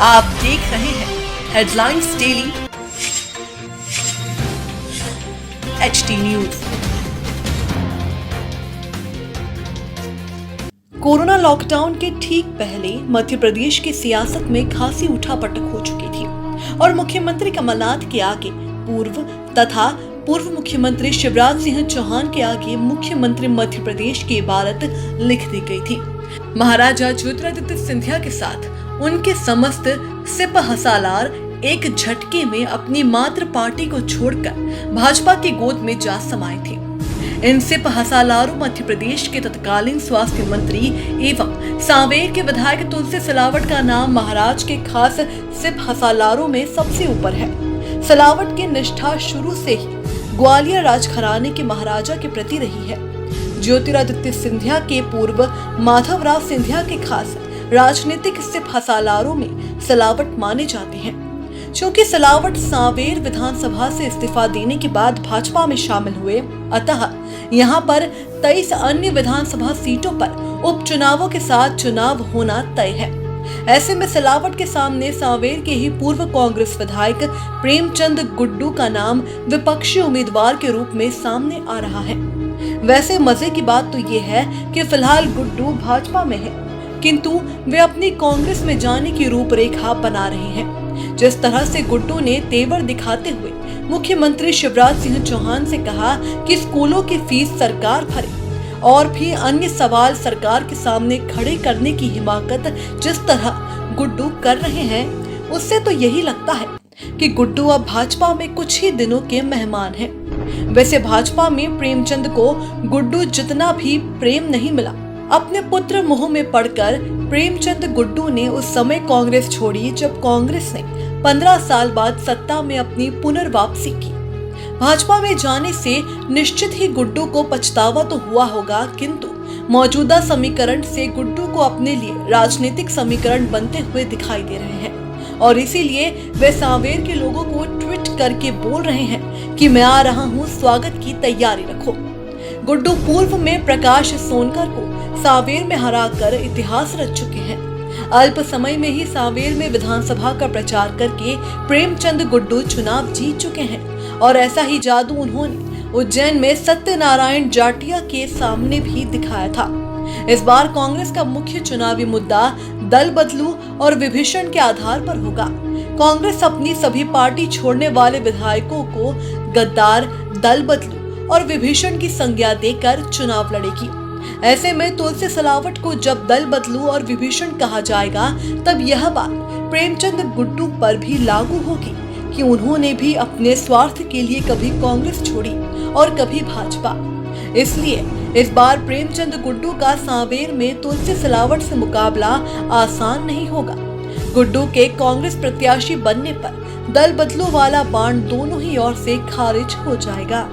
आप देख रहे हैं headlines daily HT news. Corona lockdown के ठीक पहले मध्य प्रदेश की सियासत में खासी उठापटक हो चुकी थी और मुख्यमंत्री कमलनाथ के आगे पूर्व मुख्यमंत्री शिवराज सिंह चौहान के आगे मुख्यमंत्री मध्य प्रदेश की इबारत लिख दी गई थी। महाराजा ज्योतिरादित्य सिंधिया के साथ उनके समस्त सिपह सालार एक झटके में अपनी मातृ पार्टी को छोड़कर भाजपा की गोद में जा समाये थे। इन सिपह सालारों मध्य प्रदेश के तत्कालीन स्वास्थ्य मंत्री एवं सांवेर के विधायक तुलसी सिलावट का नाम महाराज के खास सिपह सालारों में सबसे ऊपर है। सिलावट की निष्ठा शुरू से ही ग्वालियर राजघराने के महाराजा के प्रति रही है। ज्योतिरादित्य सिंधिया के पूर्व माधवराव सिंधिया के खास राजनीतिक सिपह सालारों में सिलावट माने जाते हैं। क्योंकि सिलावट सांवेर विधानसभा से इस्तीफा देने के बाद भाजपा में शामिल हुए, अतः यहाँ पर 23 अन्य विधानसभा सीटों पर उपचुनावों के साथ चुनाव होना तय है। ऐसे में सिलावट के सामने सांवेर के ही पूर्व कांग्रेस विधायक प्रेमचंद गुड्डू का नाम विपक्षी उम्मीदवार के रूप में सामने आ रहा है। वैसे मजे की बात तो ये है कि फिलहाल गुड्डू भाजपा में है, किंतु वे अपनी कांग्रेस में जाने की रूपरेखा बना रहे हैं। जिस तरह से गुड्डू ने तेवर दिखाते हुए मुख्यमंत्री शिवराज सिंह चौहान से कहा कि स्कूलों की फीस सरकार भरे और भी अन्य सवाल सरकार के सामने खड़े करने की हिमाकत जिस तरह गुड्डू कर रहे हैं, उससे तो यही लगता है कि गुड्डू अब भाजपा में कुछ ही दिनों के मेहमान हैं। वैसे भाजपा में प्रेमचंद को गुड्डू जितना भी प्रेम नहीं मिला, अपने पुत्र मोह में पड़कर प्रेमचंद गुड्डू ने उस समय कांग्रेस छोड़ी जब कांग्रेस ने 15 साल बाद सत्ता में अपनी पुनर्वापसी की। भाजपा में जाने से निश्चित ही गुड्डू को पछतावा तो हुआ होगा, किंतु मौजूदा समीकरण से गुड्डू को अपने लिए राजनीतिक समीकरण बनते हुए दिखाई दे रहे हैं और इसीलिए वे सांवेर के लोगों को ट्वीट करके बोल रहे हैं कि मैं आ रहा हूं, स्वागत की तैयारी रखो। गुड्डू पूर्व में प्रकाश सोनकर को सांवेर में हराकर इतिहास रच चुके हैं। अल्प समय में ही सांवेर में विधानसभा का प्रचार करके प्रेमचंद गुड्डू चुनाव जीत चुके हैं और ऐसा ही जादू उन्होंने उज्जैन में सत्यनारायण जाटिया के सामने भी दिखाया था। इस बार कांग्रेस का मुख्य चुनावी मुद्दा दल बदलू और विभीषण के आधार पर होगा। कांग्रेस अपनी सभी पार्टी छोड़ने वाले विधायकों को गद्दार, दल बदलू और विभीषण की संज्ञा देकर चुनाव लड़ेगी। ऐसे में तुलसी सिलावट को जब दल बदलू और विभीषण कहा जाएगा, तब यह बात प्रेमचंद गुड्डू पर भी लागू होगी कि उन्होंने भी अपने स्वार्थ के लिए कभी कांग्रेस छोड़ी और कभी भाजपा। इसलिए इस बार प्रेमचंद गुड्डू का सांवेर में तुलसी सिलावट से मुकाबला आसान नहीं होगा। गुड्डू के कांग्रेस प्रत्याशी बनने पर दल बदलू वाला बाण दोनों ही ओर से खारिज हो जाएगा।